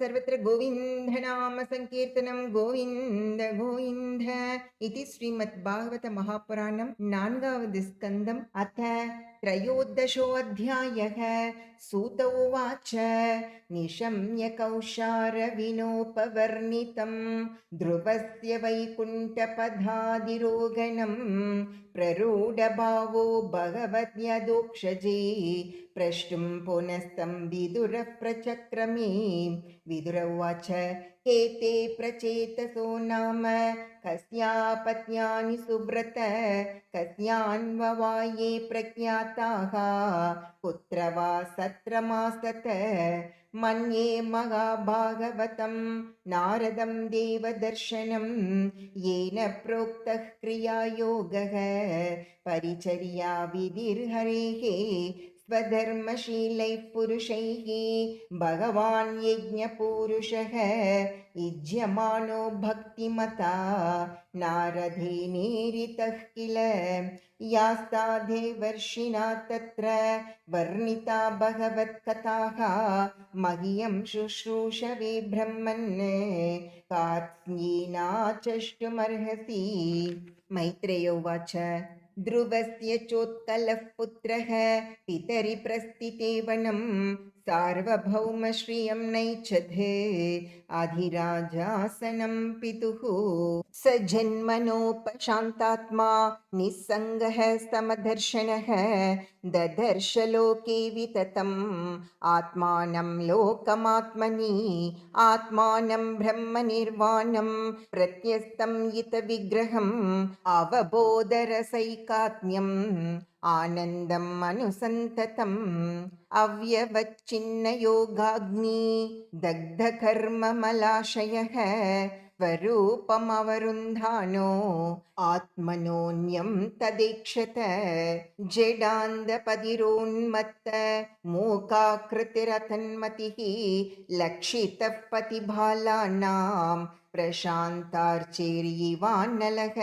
सर्वत्र गोविन्दनाम संकीर्तनं गोविन्द गोविन्द इति श्रीमद्भागवत महापुराणं 4வது स्कन्दम् अथ त्रयोदशोऽध्यायः। सूत उवाच निशम्य कौशारविनोपवर्णितं ध्रुवस्य वैकुण्ठपदाधिरोगणं प्ररूढभावो भगवद्यदोक्षजे प्रष्टुं पुनस्तं विदुरः प्रचक्रमे। विदुर उवाच एते प्रचेतसो नाम कस्यापत्यानि सुव्रत कस्यान्ववाये प्रज्ञाताः कुत्र वा सत्रमासत मन्ये महाभागवतं नारदं देवदर्शनं येन प्रोक्तः क्रियायोगः परिचर्या विधिर्हरेः स्वधर्मशीलैः पुरुषैः भगवान् यज्ञपूरुषः युज्यमानो भक्तिमता नारदेनेरितः किल यास्ता देवर्षिणा तत्र वर्णिता भगवत्कथाः मह्यं शुश्रूषवे ब्रह्मन् कात्स्येनाचष्टुमर्हसि। मैत्रेय उवाच ध्रुवस्य चोत्कलः पुत्रः पितरि प्रस्थिते वनं सार्वभौमश्रियं नैच्छधे अधिराजासनं पितुः स जन्मनोपशान्तात्मा निस्सङ्गः समदर्शनः ददर्श लोके विततम् आत्मानं लोकमात्मनि आत्मानं ब्रह्मनिर्वाणं प्रत्यस्तं यत विग्रहम् अवबोधरसैकात्म्यम् आनन्दम् अनुसन्ततम् अव्यवच्छिन्नयोगाग्नि दग्धकर्ममलाशयः स्वरूपमवरुन्धानो आत्मनोऽन्यं तदेक्षत जडान्धपतिरोन्मत्त मूकाकृतिरतन्मतिः लक्षितः पतिबालानां प्रशान्तार्चेर्यिवान्नलः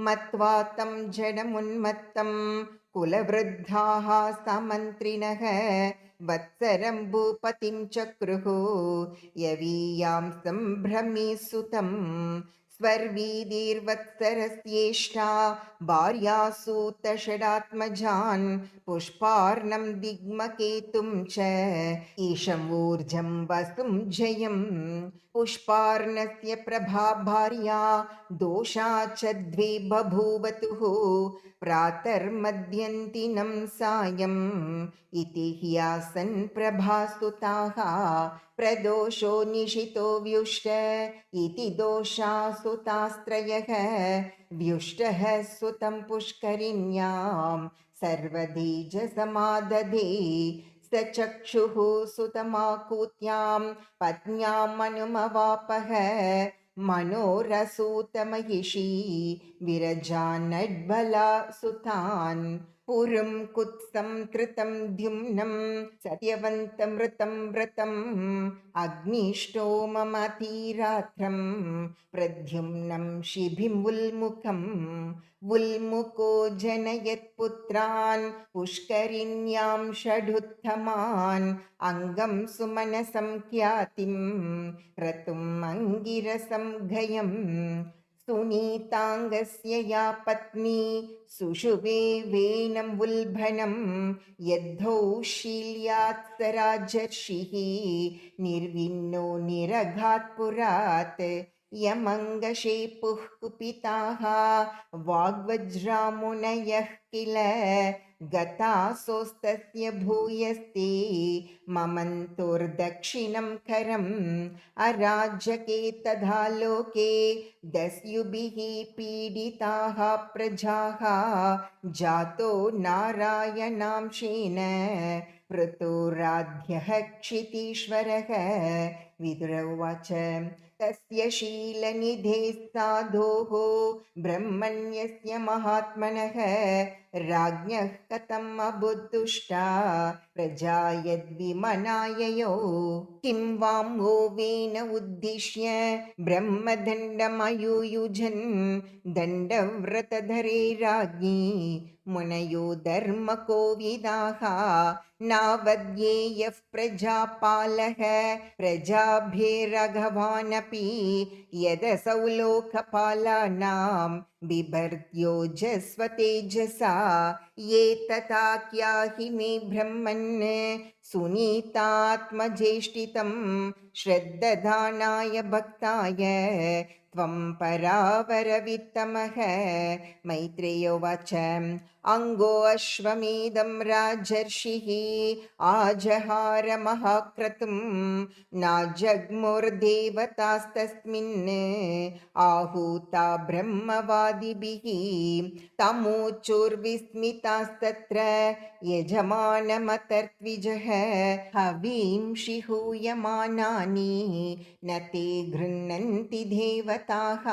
मत्वा तं जडमुन्मत्तं कुलवृद्धाः समन्त्रिणः वत्सरं भूपतिं चक्रुः यवीयां सम्भ्रमे सुतं स्वर्वीदिर्वत्सरस्येष्टा भार्यासूतषडात्मजान् पुष्पार्णं दिग्मकेतुं च ईशं ऊर्जं वसुं जयम् पुष्पार्णस्य प्रभा भार्या दोषा च द्वे बभूवतुः प्रातर्मध्यन्तिनं सायम् इति ह्यासन् प्रभासुताः प्रदोषो निशितो व्युष्ट इति दोषा सुतास्त्रयः व्युष्टः सुतं पुष्करिण्यां सर्वधीजसमादधे स चक्षुः सुतमाकूत्यां पत्न्यामनुमवापः मनोरसूतमहिषी विरजानड्बला सुतान् पुरुं कुत्सं कृतं द्युम्नं सत्यवन्तमृतं व्रतम् अग्निष्टोममतिरात्रं प्रद्युम्नं शिभिं उल्मुखम् उल्मुको जनयत्पुत्रान् पुष्करिण्यां षडुत्तमान् अङ्गं सुमनसं ख्यातिं क्रतुम् अङ्गिरसं गयम् सुनीताङ्गस्य या पत्नी सुषुवे वेनं वुल्भनं यद्धौ शील्यात् स राजर्षिः निर्विन्नो निरघात् पुरात् यमङ्गशेपुः कुपिताः वाग्वज्रामुनयः किल गतासोस्तस्य भूयस्ते ममन्तुर्दक्षिणं करम् अराजके तथा लोके दस्युभिः पीडिताः प्रजाः जातो नारायणांशेन पृथुराध्यः क्षितीश्वरः। विदुर उवाच तस्य शीलनिधे साधोः ब्रह्मण्यस्य महात्मनः राज्ञः कथम् अबुद्धुष्टा प्रजा यद्विमनाययो किं वां गोवेन उद्दिश्य ब्रह्मदण्डमयुयुजन् दण्डव्रतधरे राज्ञी मुनयो धर्मकोविदाः नावद्येयः प्रजापालः प्रजा राघवानपि यदसौ लोकपालानां बिभर्त्योजस्वतेजसा ये तथाख्याहि मे ब्रह्मन् सुनीतात्मजेष्टितं श्रद्दधानाय भक्ताय त्वं परावरवित्तमः। मैत्रेयोवाच अङ्गो अश्वमेधं राजर्षिः आजहार महाक्रतुं नाजग्मुर्देवतास्तस्मिन् आहूता ब्रह्मवादिभिः तमूचुर्विस्मितास्तत्र यजमानमतर्त्विजः हवींषि हूयमानानि न ते गृह्णन्ति देवताः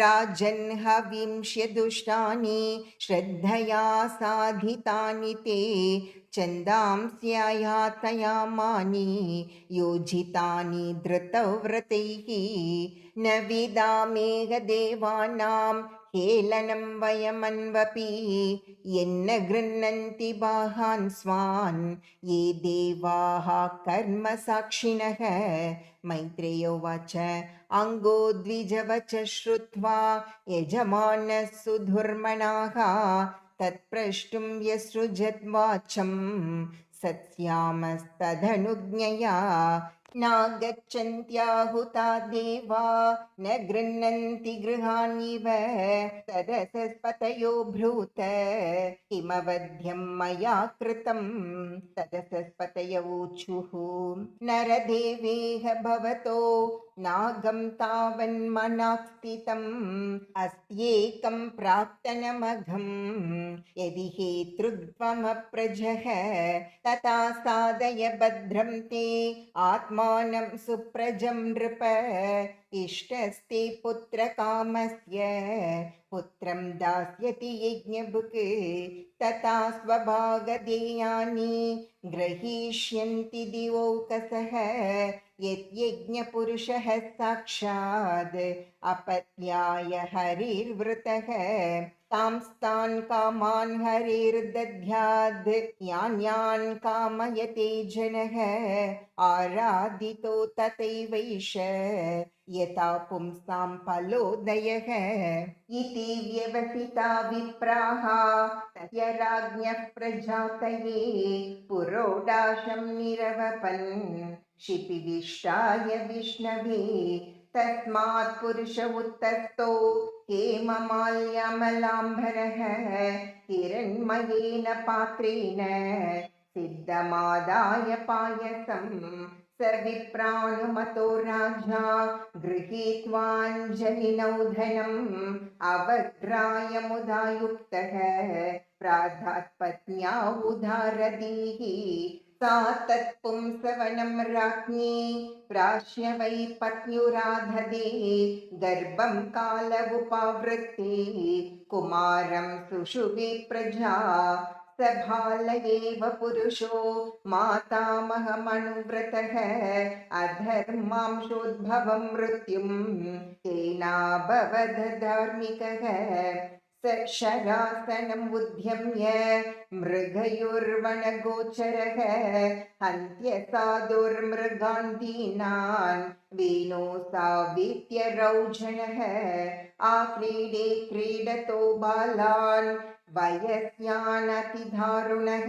राजन् हवींष्य दुष्टानि श्रद्धया साधितानि ते छन्दांस्यायातयामानि योजितानि धृतव्रतैः न विदामेह देवानां हेलनं वयमन्वपि यन्न गृह्णन्ति बाहान् स्वान् ये देवाः कर्मसाक्षिणः। मैत्रेयोवाच अङ्गो द्विजवच श्रुत्वा यजमानः सुधुर्मणाः तत्प्रष्टुं यसृजद्वाचं सत्स्यामस्तदनुज्ञया नागच्छन्त्याहुता देवा न गृह्णन्ति गृहाण्येव तदसस्पतयो ब्रूत किमवध्यं मया कृतं तदसस्पतयवोचुः नरदेवेह भवतो नागं तावन्मनाः स्थितम् अस्त्येकं प्राक्तनमघं यदि हेतृत्वमप्रजः तथा साधय भद्रं ते आत्मानं सुप्रजं नृप इष्टस्ते पुत्रकामस्य पुत्रं दास्यति यज्ञभुक् तथा स्वभागधेयानि ग्रहीष्यन्ति दिवौकसः यज्ञपुरुषः साक्षात् अपत्याय हरिर्वृतः तांस्तान् कामान् हरिर्दध्याद् यान् कामयते जनः आराधितो तथैवैष यथा पुंसां फलोदयः इति व्यवसिता विप्राः तस्य राज्ञः प्रजातये पुरोडाशं निरवपन् क्षिपिविष्टाय विष्णवे तस्मात् पुरुष उत्तस्थो हेममाल्यामलाम्बरः हिरण्मयेन पात्रेण सिद्धमादाय पायसं स विप्रानुमतो राजा गृहीत्वाञ्जलिनौधनम् अवग्राय मुदा युक्तः प्राधात्पत्न्या उदारदीः सा तत्पुंसवनं राज्ञी प्राश्य वै पत्युराधदे गर्भं कालवुपावृत्ते कुमारं सुषुवे प्रजा स बाल एव पुरुषो मातामहमनुव्रतः अधर्मांशोद्भवं मृत्युं तेनाभवद धार्मिकः स शरासनम् उद्यम्य मृगयोर्वनगोचरः हन्त्य साधुर्मृगान् दीनान् वेणो सावीत्य रौजनः आक्रीडे क्रीडतो बालान् वयस्यानतिदारुणः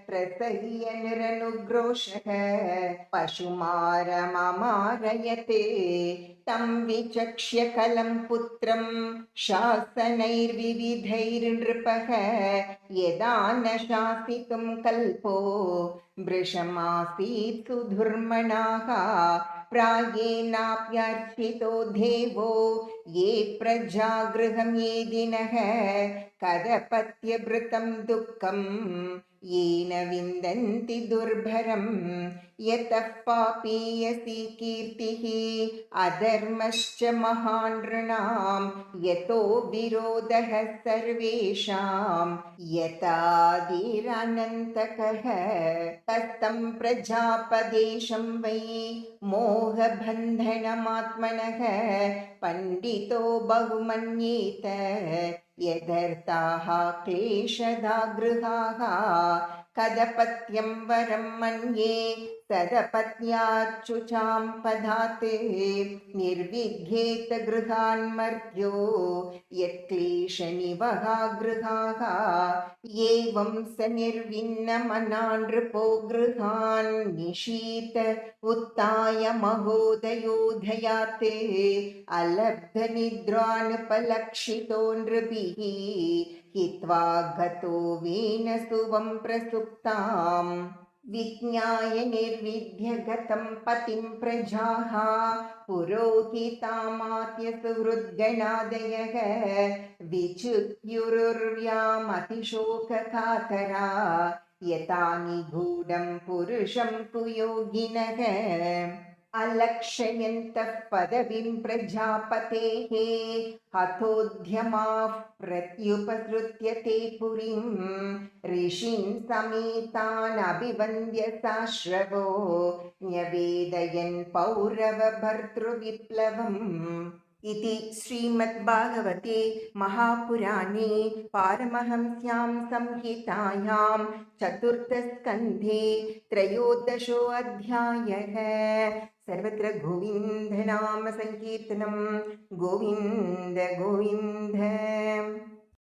प्रसह्य निरनुग्रोशः पशुमारममारयते तं विचक्ष्य कलं पुत्रं शासनैर्विविधैर्नृपः यदा न शासितुं कल्पो वृषमासीत् सुधुर्मणाः प्रायेणाप्यर्चितो देवो ये प्रजागृहं येदिनः कदपत्यभृतं दुःखं येन विन्दन्ति दुर्भरं यतः पापीयसी कीर्तिः अधर्मश्च महान् नृणां यतो विरोधः सर्वेषां यतादिरनन्तकः तस्तं प्रजापदेशं वै मोहबन्धनमात्मनः पण्डितो बहुमन्येत यदर्थाः क्लेशदा गृहाः कदपत्यं वरं मन्ये सदपत्न्याच्युचां पदात् निर्विद्येत गृहान्मर्त्यो यत्क्लेशनिवहा गृहाः एवं स निर्विन्नमना नृपो गृहान् निशीत उत्थाय महोदयोधयात् अलब्धनिद्रानुपलक्षितो नृभिः हित्वा गतो वेनसुवं प्रसुप्ताम् विज्ञाय निर्विद्य गतं पतिं प्रजाः पुरोहितामात्य सुहृद्गणादयः विच्युत्युरुर्व्यामतिशोककातरा यथा निगूढं पुरुषं कुयोगिनः अलक्षयन्तः पदवीं प्रजापतेः हतोद्यमाः प्रत्युपसृत्य ते पुरीं ऋषीन् समेतान् अभिवन्द्य साश्रवो न्यवेदयन् पौरवभर्तृविप्लवम् इति श्रीमद्भागवते महापुराणे पारमहंस्यां संहितायां चतुर्थस्कन्धे त्रयोदशोऽध्यायः। सर्वत्र गोविन्दनाम संकीर्तनं गोविन्द गोविन्द।